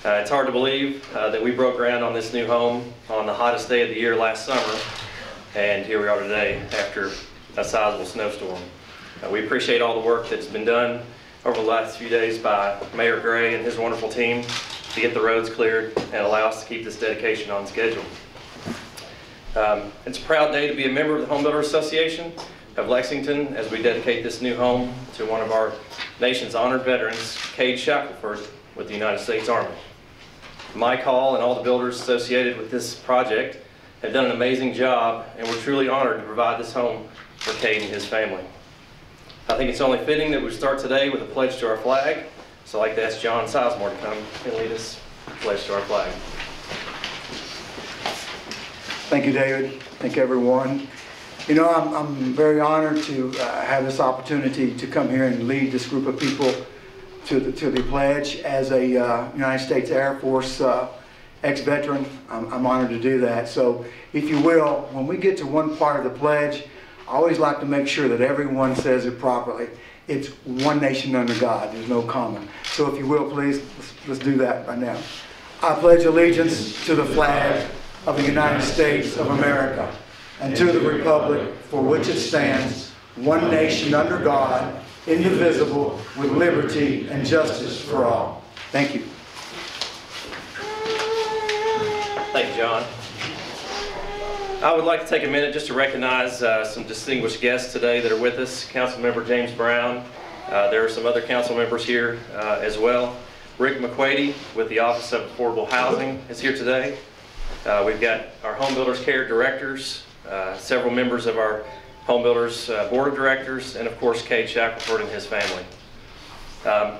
It's hard to believe that we broke ground on this new home on the hottest day of the year last summer, and here we are today after a sizable snowstorm. We appreciate all the work that's been done over the last few days by Mayor Gray and his wonderful team to get the roads cleared and allow us to keep this dedication on schedule. It's a proud day to be a member of the Home Builders Association of Lexington as we dedicate this new home to one of our nation's honored veterans, Cade Shackelford with the United States Army. Mike Hall and all the builders associated with this project have done an amazing job, and we're truly honored to provide this home for Cade and his family. I think it's only fitting that we start today with a pledge to our flag, so I'd like to ask John Sizemore to come and lead us in a pledge to our flag. Thank you, David. Thank everyone. You know, I'm very honored to have this opportunity to come here and lead this group of people to the pledge. As a United States Air Force ex-veteran, I'm honored to do that. So, if you will, when we get to one part of the pledge, I always like to make sure that everyone says it properly. It's one nation under God. There's no comma. So if you will, please, let's do that right now. I pledge allegiance to the flag of the United States of America and to the republic for which it stands, one nation under God, indivisible, with liberty and justice for all. Thank you. Thank you, John. I would like to take a minute just to recognize some distinguished guests today that are with us. Councilmember James Brown. There are some other council members here as well. Rick McQuady with the Office of Affordable Housing is here today. We've got our Home Builders Care directors, several members of our Home Builders Board of Directors, and of course Cade Shackelford and his family.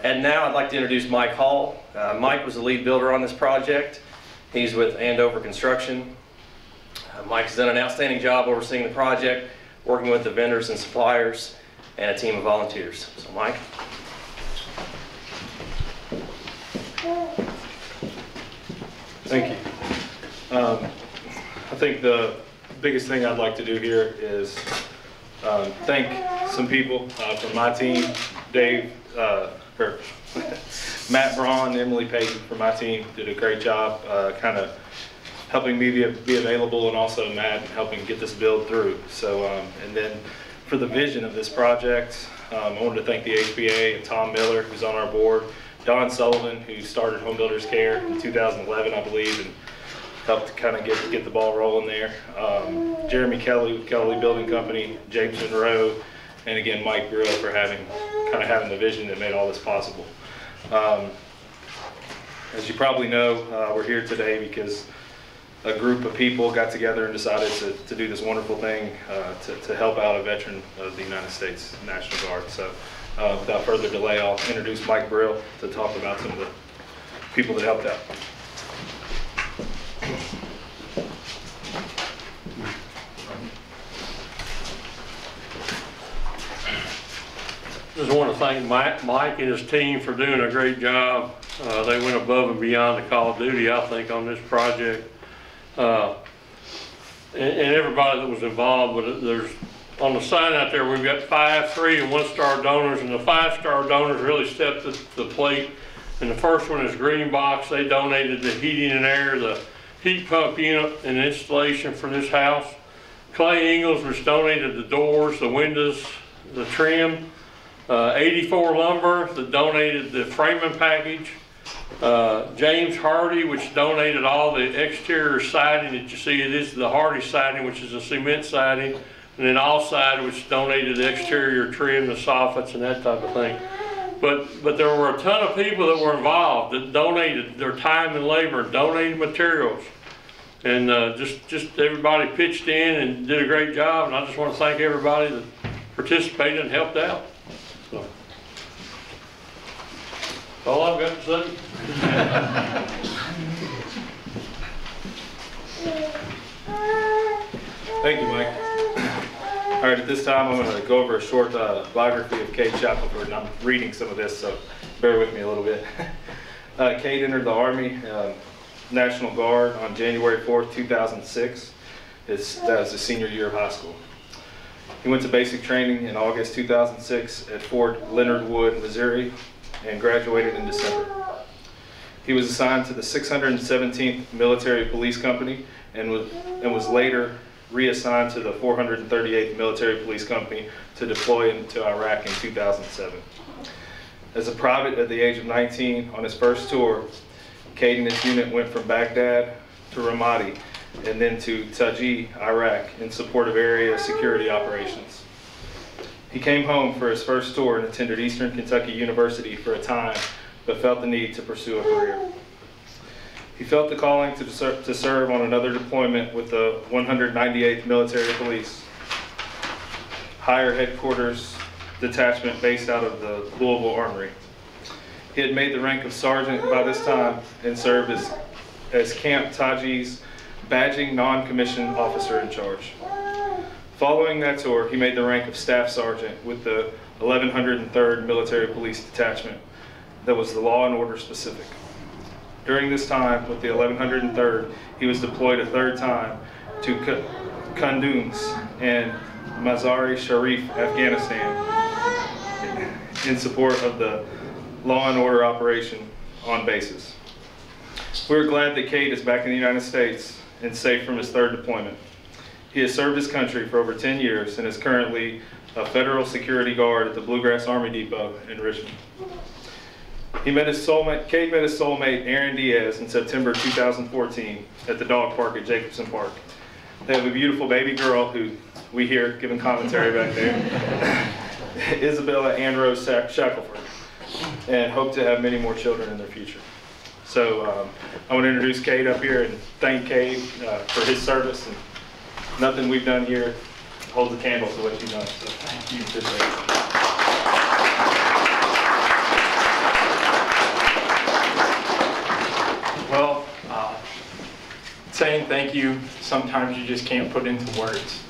And now I'd like to introduce Mike Hall. Mike was the lead builder on this project. He's with Andover Construction. Mike's done an outstanding job overseeing the project, working with the vendors and suppliers, and a team of volunteers. So Mike. Thank you. I think the biggest thing I'd like to do here is thank some people from my team, Dave, Matt Braun, Emily Payton from my team did a great job kind of helping me be available, and also Matt helping get this build through. So, and then for the vision of this project, I wanted to thank the HBA and Tom Miller, who's on our board, Don Sullivan, who started Home Builders Care in 2011, I believe, and helped kind of get the ball rolling there. Jeremy Kelly with Kelly Building Company, James Monroe, and again Mike Brill for having the vision that made all this possible. As you probably know, we're here today because a group of people got together and decided to do this wonderful thing to help out a veteran of the United States National Guard. So without further delay, I'll introduce Mike Brill to talk about some of the people that helped out. Just want to thank Mike and his team for doing a great job. They went above and beyond the call of duty, I think, on this project. And everybody that was involved with it. There's on the sign out there, we've got 5, 3, and 1-star donors, and the 5-star donors really stepped to the plate. And the first one is Green Box. They donated the heating and air, the heat pump unit, and installation for this house. Clay Ingalls, which donated the doors, the windows, the trim. 84 Lumber, that donated the framing package. James Hardy, which donated all the exterior siding that you see. It is the Hardy siding, which is a cement siding, and then All Side, which donated the exterior trim, the soffits, and that type of thing. But there were a ton of people that were involved that donated their time and labor, donated materials, and just everybody pitched in and did a great job. And I just want to thank everybody that participated and helped out. So, that's all I've got to say. Thank you, Mike. All right, at this time I'm going to go over a short biography of Cade Shackelford, and I'm reading some of this, so bear with me a little bit. Cade entered the Army National Guard on January 4th, 2006. That was his senior year of high school. He went to basic training in August 2006 at Fort Leonard Wood, Missouri, and graduated in December. He was assigned to the 617th Military Police Company and was later reassigned to the 438th Military Police Company to deploy into Iraq in 2007. As a private at the age of 19, on his first tour, Cade and his unit went from Baghdad to Ramadi and then to Taji, Iraq, in support of area security operations. He came home for his first tour and attended Eastern Kentucky University for a time, but felt the need to pursue a career. He felt the calling to serve on another deployment with the 198th Military Police, higher headquarters detachment based out of the Louisville Armory. He had made the rank of sergeant by this time and served as Camp Taji's badging non-commissioned officer in charge. Following that tour, he made the rank of staff sergeant with the 1103rd Military Police Detachment that was the law and order specific. During this time with the 1103rd, he was deployed a third time to Kunduz and Mazar-e Sharif, Afghanistan, in support of the law and order operation on bases. We're glad that Cade is back in the United States and safe from his third deployment. He has served his country for over 10 years and is currently a federal security guard at the Bluegrass Army Depot in Richmond. Cade met his soulmate, Aaron Diaz, in September 2014 at the dog park at Jacobson Park. They have a beautiful baby girl who we hear giving commentary back there, Isabella Ann Rose Shackelford, and hope to have many more children in their future. So I want to introduce Cade up here and thank Cade for his service. And nothing we've done here holds a candle to what you've done. So thank you. Well, saying thank you, sometimes you just can't put into words.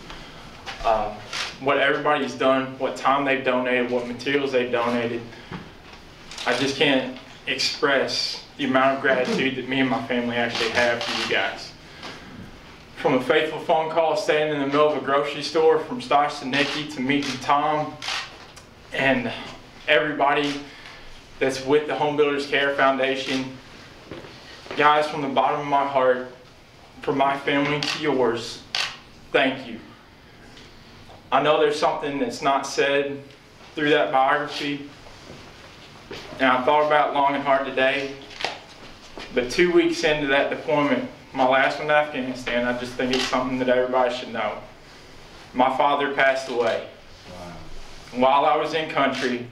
What everybody's done, what time they've donated, what materials they've donated, I just can't express the amount of gratitude that me and my family actually have for you guys. From a faithful phone call standing in the middle of a grocery store, from Stosh to Nikki to meeting Tom, and everybody that's with the Home Builders Care Foundation. Guys, from the bottom of my heart, from my family to yours, thank you. I know there's something that's not said through that biography, and I thought about it long and hard today, but 2 weeks into that deployment, my last one to Afghanistan, I just think it's something that everybody should know. My father passed away while I was in country,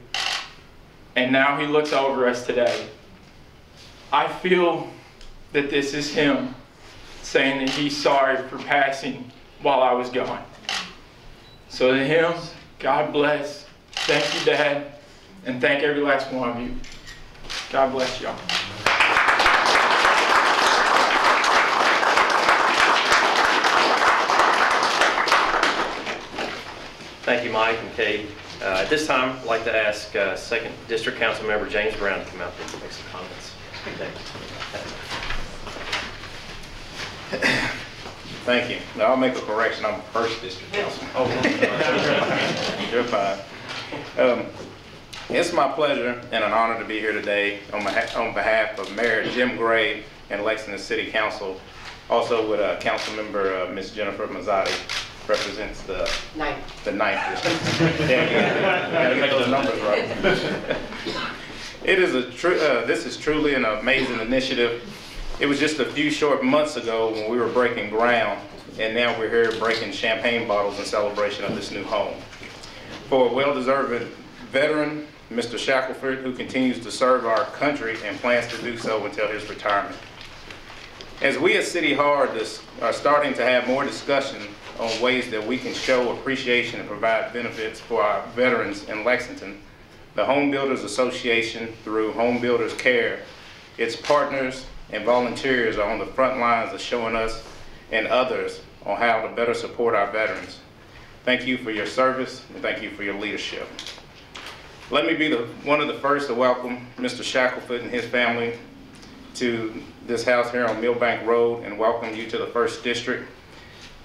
and now he looks over us today. I feel that this is him saying that he's sorry for passing while I was gone. So to him, God bless. Thank you, Dad, and thank every last one of you. God bless y'all. Thank you, Mike and Cade. At this time, I'd like to ask 2nd District Councilmember James Brown to come out and make some comments. Thank you. Now, I'll make a correction. I'm 1st District Councilman. Oh, you're fine. It's my pleasure and an honor to be here today on behalf of Mayor Jim Gray and Lexington City Council, also with Councilmember Ms. Jennifer Mazzotti, represents the 9th District. Gotta get those numbers right. It is this is truly an amazing initiative. It was just a few short months ago when we were breaking ground, and now we're here breaking champagne bottles in celebration of this new home. For a well-deserved veteran, Mr. Shackelford, who continues to serve our country and plans to do so until his retirement. As we at City Hall are starting to have more discussion on ways that we can show appreciation and provide benefits for our veterans in Lexington, the Home Builders Association, through Home Builders Care, its partners and volunteers are on the front lines of showing us and others on how to better support our veterans. Thank you for your service and thank you for your leadership. Let me be one of the first to welcome Mr. Shackelford and his family to this house here on Millbank Road and welcome you to the 1st District.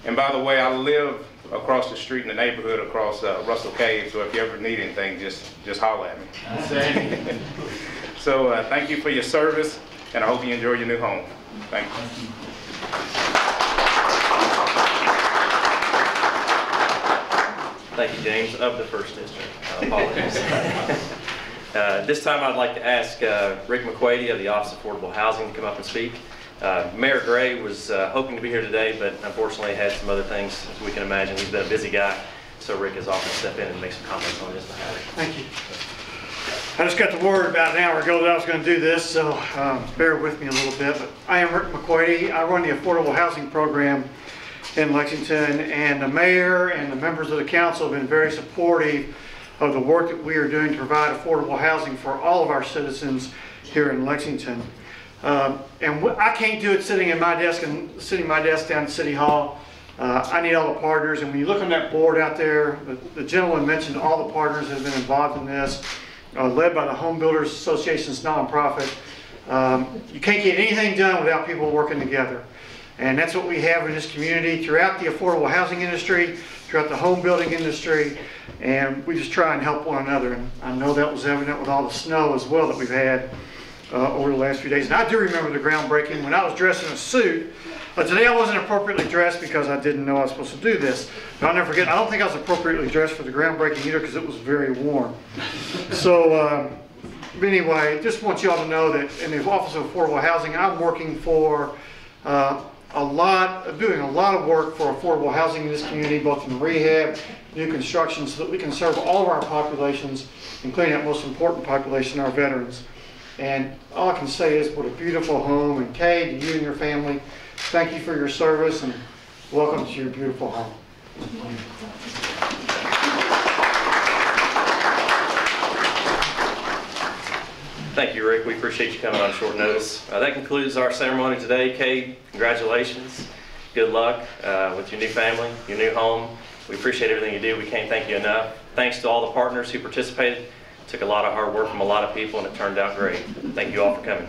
And by the way, I live across the street in the neighborhood across Russell Cave, so if you ever need anything, just holler at me. So thank you for your service. and I hope you enjoy your new home. Thank you. Thank you, James, of the first district. Apologies. This time I'd like to ask Rick McQuady of the Office of Affordable Housing to come up and speak. Mayor Gray was hoping to be here today, but unfortunately had some other things, as we can imagine. He's been a busy guy, so Rick has offered to step in and make some comments on his behalf. Thank you. I just got the word about an hour ago that I was going to do this, so bear with me a little bit. But I am Rick McQuady. I run the Affordable Housing Program in Lexington, and the mayor and the members of the council have been very supportive of the work that we are doing to provide affordable housing for all of our citizens here in Lexington. And I can't do it sitting at my desk down at City Hall. I need all the partners, and when you look on that board out there, the gentleman mentioned all the partners that have been involved in this, led by the Home Builders Association's nonprofit. You can't get anything done without people working together. And that's what we have in this community throughout the affordable housing industry, throughout the home building industry, and we just try and help one another. And I know that was evident with all the snow as well that we've had over the last few days. And I do remember the groundbreaking when I was dressed in a suit. But today I wasn't appropriately dressed because I didn't know I was supposed to do this. But I'll never forget, I don't think I was appropriately dressed for the groundbreaking either because it was very warm. So anyway, just want you all to know that in the Office of Affordable Housing, I'm working for doing a lot of work for affordable housing in this community, both in rehab, new construction, so that we can serve all of our populations, including that most important population, our veterans. And all I can say is what a beautiful home. And Cade, you and your family, thank you for your service and welcome to your beautiful home. Thank you, Rick. We appreciate you coming on short notice. That concludes our ceremony today. Cade, congratulations. Good luck with your new family, your new home. We appreciate everything you do. We can't thank you enough. Thanks to all the partners who participated. It took a lot of hard work from a lot of people, and it turned out great. Thank you all for coming.